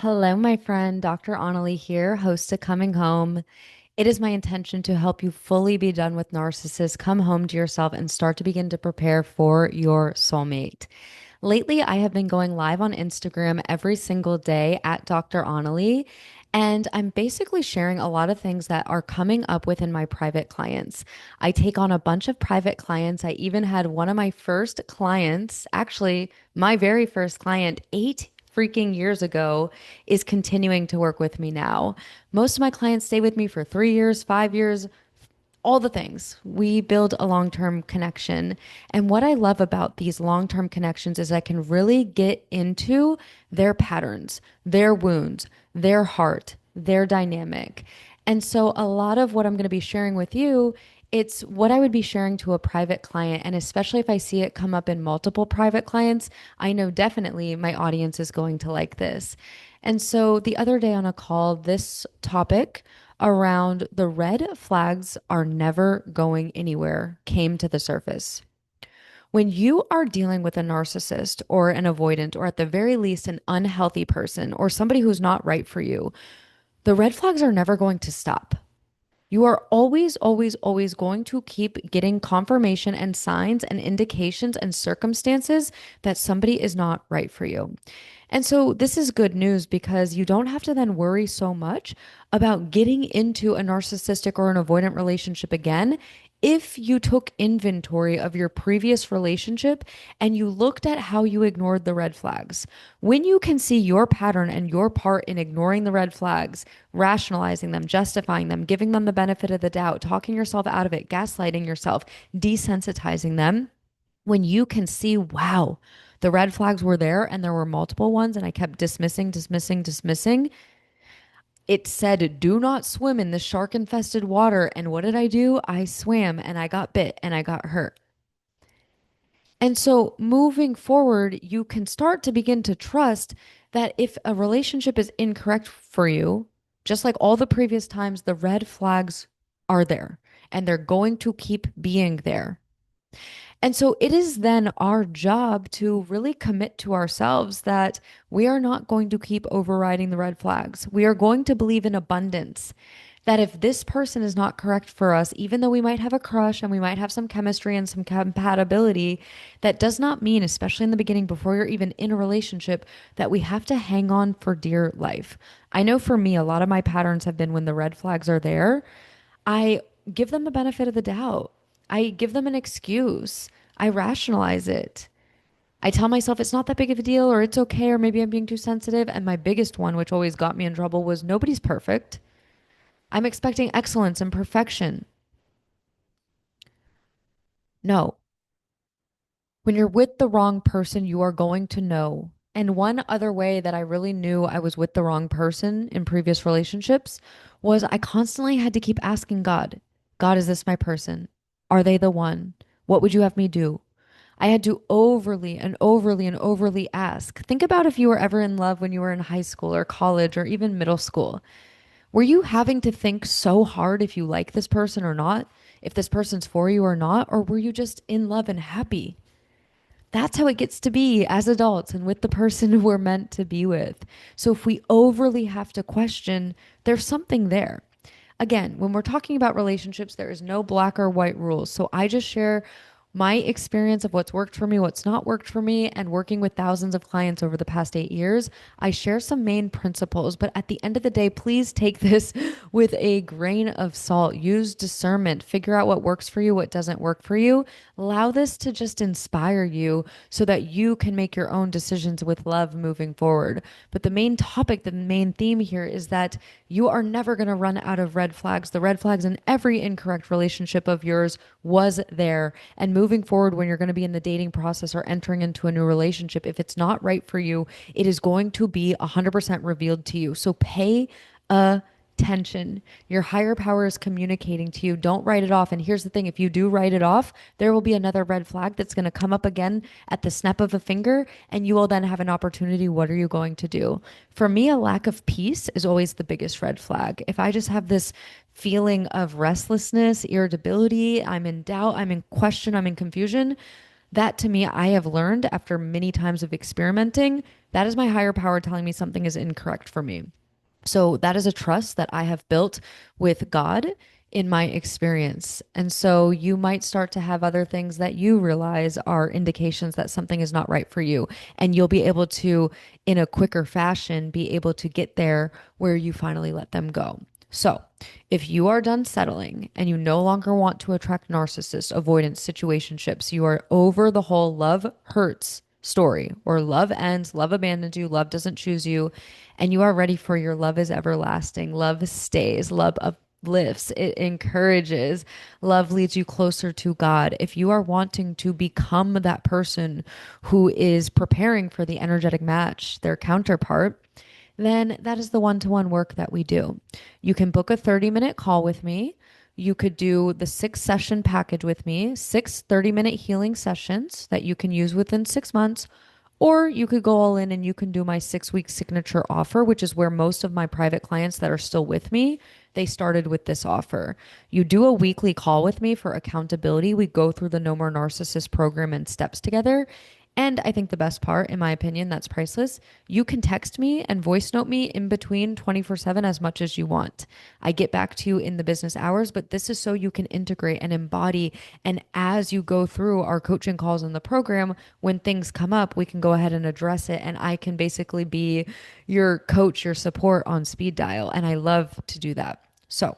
Hello, my friend. Dr.Onalee here, host to Coming Home. It is my intention to help you fully be done with narcissists, come home to yourself, and start to begin to prepare for your soulmate. Lately, I have been going live on Instagram every single day at Dr. Onalee, and I'm basically sharing a lot of things that are coming up within my private clients. I take on a bunch of private clients. I even had one of my first clients, actually, my very first client, 8 freaking years ago, is continuing to work with me now. Most of my clients stay with me for 3 years, 5 years, all the things. We build a long term connection. And what I love about these long term connections is I can really get into their patterns, their wounds, their heart, their dynamic. And so, a lot of what I'm going to be sharing with you. It's what I would be sharing to a private client. And especially if I see it come up in multiple private clients, I know definitely my audience is going to like this. And so the other day on a call, this topic around the red flags are never going anywhere came to the surface. When you are dealing with a narcissist or an avoidant, or at the very least, an unhealthy person or somebody who's not right for you, the red flags are never going to stop. You are always, always, always going to keep getting confirmation and signs and indications and circumstances that somebody is not right for you. And so this is good news because you don't have to then worry so much about getting into a narcissistic or an avoidant relationship again. If you took inventory of your previous relationship and you looked at how you ignored the red flags, when you can see your pattern and your part in ignoring the red flags, rationalizing them, justifying them, giving them the benefit of the doubt, talking yourself out of it, gaslighting yourself, desensitizing them, when you can see, wow, the red flags were there and there were multiple ones, and I kept dismissing, dismissing, dismissing. It said, do not swim in the shark infested water. And what did I do? I swam and I got bit and I got hurt. And so moving forward, you can start to begin to trust that if a relationship is incorrect for you, just like all the previous times, the red flags are there and they're going to keep being there. And so it is then our job to really commit to ourselves that we are not going to keep overriding the red flags. We are going to believe in abundance. That if this person is not correct for us, even though we might have a crush and we might have some chemistry and some compatibility, that does not mean, especially in the beginning, before you're even in a relationship, that we have to hang on for dear life. I know for me, a lot of my patterns have been when the red flags are there, I give them the benefit of the doubt. I give them an excuse. I rationalize it. I tell myself it's not that big of a deal or it's okay or maybe I'm being too sensitive. And my biggest one, which always got me in trouble, was nobody's perfect. I'm expecting excellence and perfection. No. When you're with the wrong person, you are going to know. And one other way that I really knew I was with the wrong person in previous relationships was I constantly had to keep asking God, God, is this my person? Are they the one? What would you have me do? I had to overly and overly and overly ask. Think about if you were ever in love when you were in high school or college or even middle school. Were you having to think so hard if you like this person or not, if this person's for you or not, or were you just in love and happy? That's how it gets to be as adults and with the person we're meant to be with. So if we overly have to question, there's something there. Again, when we're talking about relationships, there is no black or white rules. So I just share my experience of what's worked for me, what's not worked for me, and working with thousands of clients over the past 8 years, I share some main principles. But at the end of the day, please take this with a grain of salt. Use discernment, figure out what works for you, what doesn't work for you. Allow this to just inspire you so that you can make your own decisions with love moving forward. But the main topic, the main theme here is that you are never going to run out of red flags. The red flags in every incorrect relationship of yours was there. And moving forward, when you're going to be in the dating process or entering into a new relationship, if it's not right for you, it is going to be 100% revealed to you. So pay attention. Your higher power is communicating to you. Don't write it off. And here's the thing, if you do write it off, there will be another red flag that's going to come up again at the snap of a finger, and you will then have an opportunity. What are you going to do? For me, a lack of peace is always the biggest red flag. If I just have this feeling of restlessness, irritability, I'm in doubt, I'm in question, I'm in confusion, That to me, I have learned after many times of experimenting, that is my higher power telling me something is incorrect for me. So that is a trust that I have built with God in my experience. And so you might start to have other things that you realize are indications that something is not right for you. And you'll be able to, in a quicker fashion, be able to get there where you finally let them go. So, if you are done settling and you no longer want to attract narcissists, avoidance, situationships, you are over the whole love hurts story or love ends, love abandons you, love doesn't choose you, and you are ready for your love is everlasting, love stays, love uplifts, it encourages, love leads you closer to God. If you are wanting to become that person who is preparing for the energetic match, their counterpart, then that is the one-to-one work that we do. You can book a 30-minute call with me. You could do the 6 session package with me, 6 30-minute healing sessions that you can use within 6 months. Or you could go all in and you can do my 6 week signature offer, which is where most of my private clients that are still with me, they started with this offer. You do a weekly call with me for accountability. We go through the No More Narcissist program and steps together. And I think the best part, in my opinion, that's priceless. You can text me and voice note me in between 24/7 as much as you want. I get back to you in the business hours, but this is so you can integrate and embody. And as you go through our coaching calls in the program, when things come up, we can go ahead and address it. And I can basically be your coach, your support on speed dial. And I love to do that. So,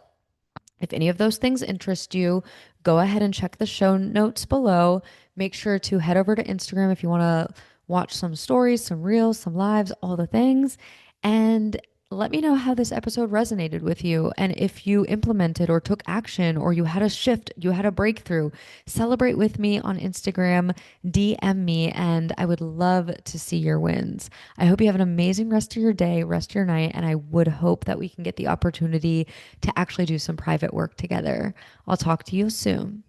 if any of those things interest you, go ahead and check the show notes below. Make sure to head over to Instagram if you want to watch some stories, some reels, some lives, all the things. And let me know how this episode resonated with you. And if you implemented or took action or you had a shift, you had a breakthrough, celebrate with me on Instagram, DM me, and I would love to see your wins. I hope you have an amazing rest of your day, rest of your night, and I would hope that we can get the opportunity to actually do some private work together. I'll talk to you soon.